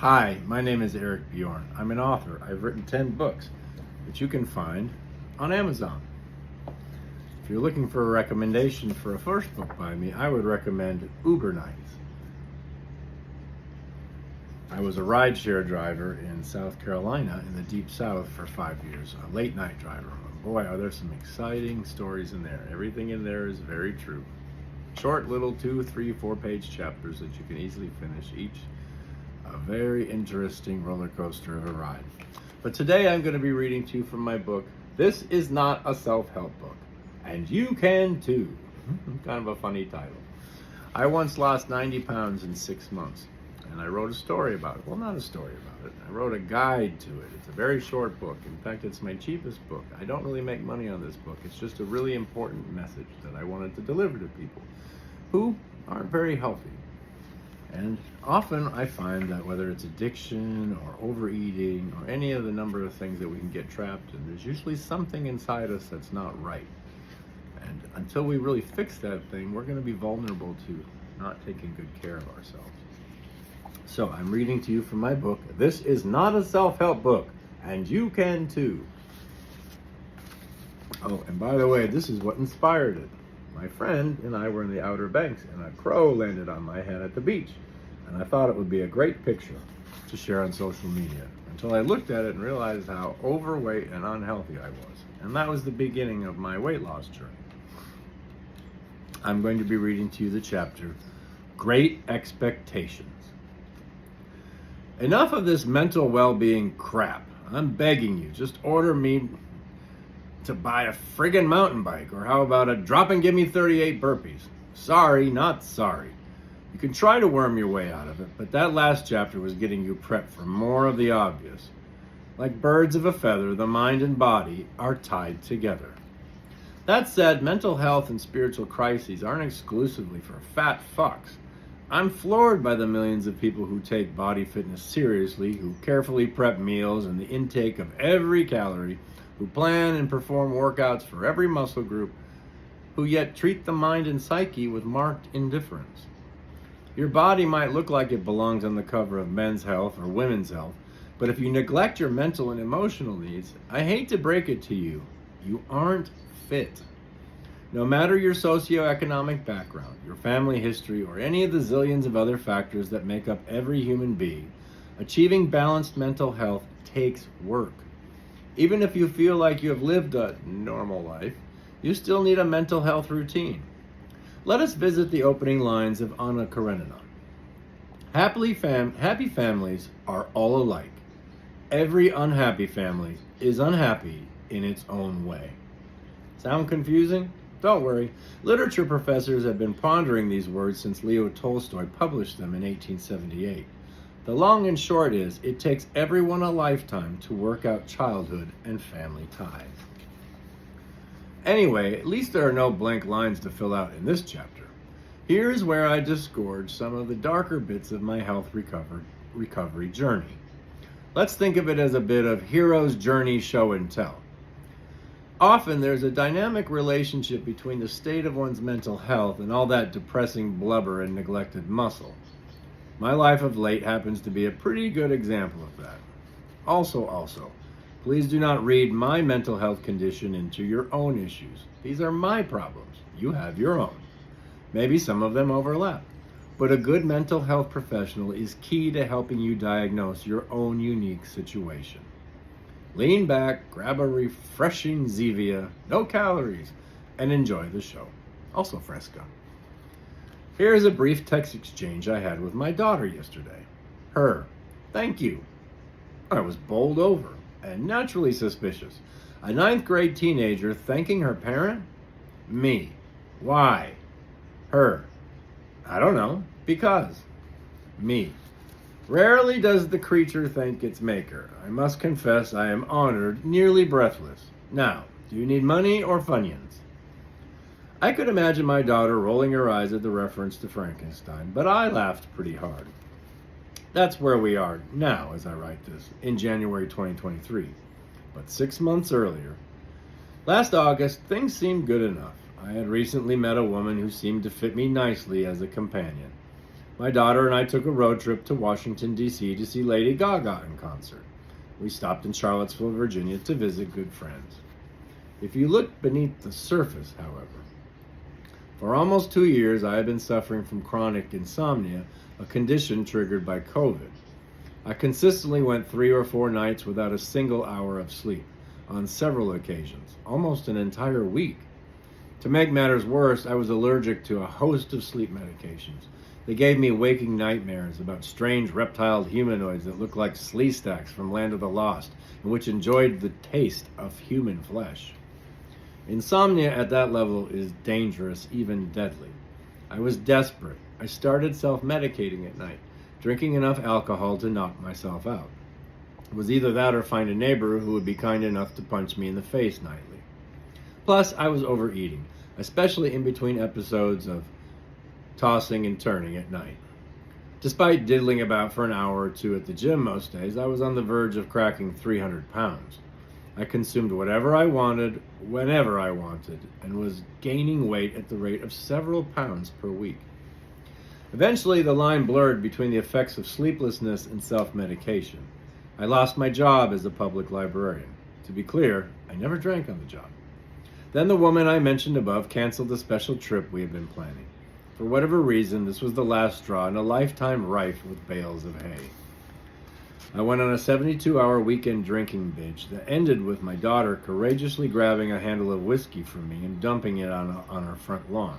Hi, my name is Eric Bjorn. I'm an author. I've written 10 books that you can find on Amazon. If you're looking for a recommendation for a first book by me, I would recommend Uber Nights. I was a rideshare driver in South Carolina in the Deep South for 5 years, a late night driver. Boy, are there some exciting stories in there. Everything in there is very true. Short little 2, 3, 4-page chapters that you can easily finish each. A very interesting roller coaster of a ride. But today I'm going to be reading to you from my book, This Is Not a Self-Help Book, and You Can Too. Kind of a funny title. I once lost 90 pounds in 6 months, and I wrote a story about it. Well, not a story about it. I wrote a guide to it. It's a very short book. In fact, it's my cheapest book. I don't really make money on this book. It's just a really important message that I wanted to deliver to people who aren't very healthy. And often I find that whether it's addiction or overeating or any of the number of things that we can get trapped in, there's usually something inside us that's not right. And until we really fix that thing, we're going to be vulnerable to not taking good care of ourselves. So I'm reading to you from my book, This Is Not a Self-Help Book, and You Can Too. Oh, and by the way, this is what inspired it. My friend and I were in the Outer Banks, and a crow landed on my head at the beach. And I thought it would be a great picture to share on social media, until I looked at it and realized how overweight and unhealthy I was. And that was the beginning of my weight loss journey. I'm going to be reading to you the chapter, Great Expectations. Enough of this mental well-being crap. I'm begging you, just order me to buy a friggin' mountain bike, or how about a drop and give me 38 burpees? Sorry, not sorry. You can try to worm your way out of it, but that last chapter was getting you prepped for more of the obvious. Like birds of a feather, the mind and body are tied together. That said, mental health and spiritual crises aren't exclusively for fat fucks. I'm floored by the millions of people who take body fitness seriously, who carefully prep meals and the intake of every calorie, who plan and perform workouts for every muscle group, who yet treat the mind and psyche with marked indifference. Your body might look like it belongs on the cover of Men's Health or Women's Health, but if you neglect your mental and emotional needs, I hate to break it to you, you aren't fit. No matter your socioeconomic background, your family history, or any of the zillions of other factors that make up every human being, achieving balanced mental health takes work. Even if you feel like you have lived a normal life, you still need a mental health routine. Let us visit the opening lines of Anna Karenina. Happy families are all alike. Every unhappy family is unhappy in its own way. Sound confusing? Don't worry. Literature professors have been pondering these words since Leo Tolstoy published them in 1878. The long and short is, it takes everyone a lifetime to work out childhood and family ties. Anyway, at least there are no blank lines to fill out in this chapter. Here's where I disgorge some of the darker bits of my health recovery journey. Let's think of it as a bit of hero's journey show and tell. Often there's a dynamic relationship between the state of one's mental health and all that depressing blubber and neglected muscle. My life of late happens to be a pretty good example of that. Also, please do not read my mental health condition into your own issues. These are my problems. You have your own. Maybe some of them overlap. But a good mental health professional is key to helping you diagnose your own unique situation. Lean back, grab a refreshing Zevia, no calories, and enjoy the show. Also Fresca. Here's a brief text exchange I had with my daughter yesterday. Her, thank you. I was bowled over and naturally suspicious. A 9th grade teenager thanking her parent? Me. Why? Her. I don't know. Because. Me. Rarely does the creature thank its maker. I must confess I am honored, nearly breathless. Now, do you need money or Funyuns? I could imagine my daughter rolling her eyes at the reference to Frankenstein, but I laughed pretty hard. That's where we are now as I write this, in January 2023. But 6 months earlier, last August, things seemed good enough. I had recently met a woman who seemed to fit me nicely as a companion. My daughter and I took a road trip to Washington, D.C. to see Lady Gaga in concert. We stopped in Charlottesville, Virginia to visit good friends. If you look beneath the surface, however, for almost 2 years I have been suffering from chronic insomnia, a condition triggered by COVID. I consistently went 3 or 4 nights without a single hour of sleep, on several occasions, almost an entire week. To make matters worse, I was allergic to a host of sleep medications. They gave me waking nightmares about strange reptile humanoids that looked like Sleestaks from Land of the Lost, and which enjoyed the taste of human flesh. Insomnia at that level is dangerous, even deadly. I was desperate. I started self-medicating at night, drinking enough alcohol to knock myself out. It was either that or find a neighbor who would be kind enough to punch me in the face nightly. Plus, I was overeating, especially in between episodes of tossing and turning at night. Despite diddling about for an hour or two at the gym most days, I was on the verge of cracking 300 pounds. I consumed whatever I wanted, whenever I wanted, and was gaining weight at the rate of several pounds per week. Eventually, the line blurred between the effects of sleeplessness and self-medication. I lost my job as a public librarian. To be clear, I never drank on the job. Then the woman I mentioned above canceled the special trip we had been planning. For whatever reason, this was the last straw in a lifetime rife with bales of hay. I went on a 72-hour weekend drinking binge that ended with my daughter courageously grabbing a handle of whiskey from me and dumping it on our front lawn.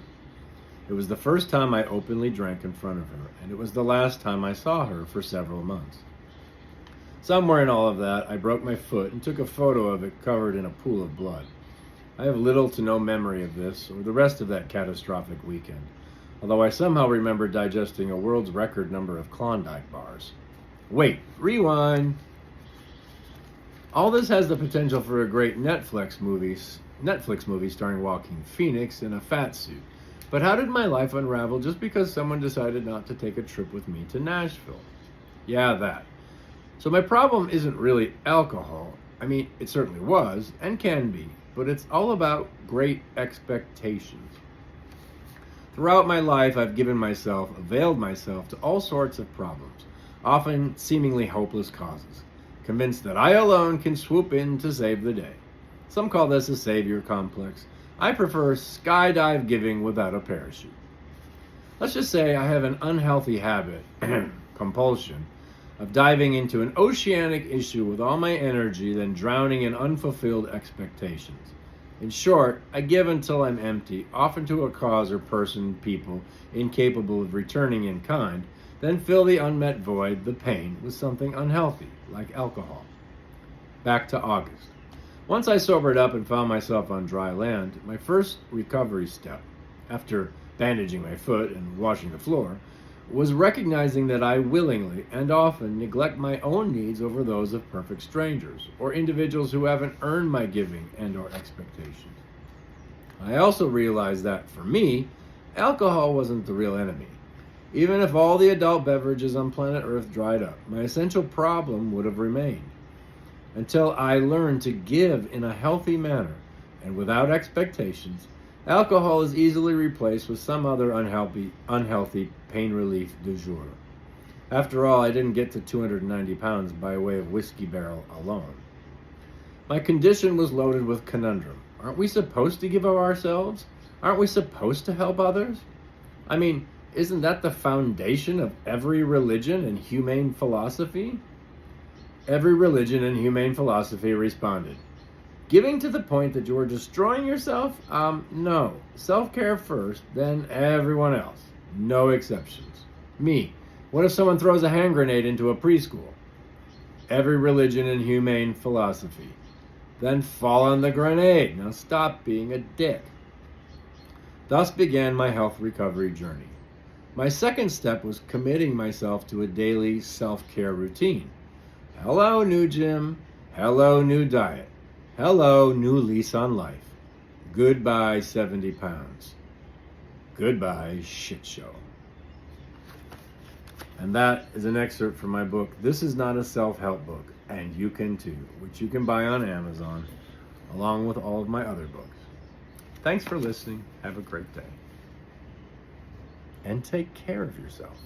It was the first time I openly drank in front of her, and it was the last time I saw her for several months. Somewhere in all of that, I broke my foot and took a photo of it covered in a pool of blood. I have little to no memory of this or the rest of that catastrophic weekend, although I somehow remember digesting a world's record number of Klondike bars. Wait, rewind. All this has the potential for a great Netflix movie starring Joaquin Phoenix in a fat suit. But how did my life unravel just because someone decided not to take a trip with me to Nashville? Yeah, that. So my problem isn't really alcohol. I mean, it certainly was and can be, but it's all about great expectations. Throughout my life, I've availed myself to all sorts of problems, often seemingly hopeless causes, convinced that I alone can swoop in to save the day. Some call this a savior complex. I prefer skydive giving without a parachute. Let's just say I have an unhealthy habit, compulsion, of diving into an oceanic issue with all my energy, then drowning in unfulfilled expectations. In short, I give until I'm empty, often to a cause or person, people, incapable of returning in kind, then fill the unmet void, the pain, with something unhealthy, like alcohol. Back to August. Once I sobered up and found myself on dry land, my first recovery step, after bandaging my foot and washing the floor, was recognizing that I willingly and often neglect my own needs over those of perfect strangers or individuals who haven't earned my giving and or expectations. I also realized that, for me, alcohol wasn't the real enemy. Even if all the adult beverages on planet Earth dried up, my essential problem would have remained. Until I learned to give in a healthy manner and without expectations, alcohol is easily replaced with some other unhealthy pain relief du jour. After all, I didn't get to 290 pounds by way of whiskey barrel alone. My condition was loaded with conundrum. Aren't we supposed to give of ourselves? Aren't we supposed to help others? I mean, isn't that the foundation of every religion and humane philosophy? Every religion and humane philosophy responded, giving to the point that you are destroying yourself? No. Self-care first, then everyone else. No exceptions. Me. What if someone throws a hand grenade into a preschool? Every religion and humane philosophy. Then fall on the grenade. Now stop being a dick. Thus began my health recovery journey. My second step was committing myself to a daily self-care routine. Hello, new gym. Hello, new diet. Hello, new lease on life. Goodbye, 70 pounds. Goodbye, shit show. And that is an excerpt from my book, This Is Not a Self-Help Book, and You Can Too, which you can buy on Amazon, along with all of my other books. Thanks for listening. Have a great day. And take care of yourself.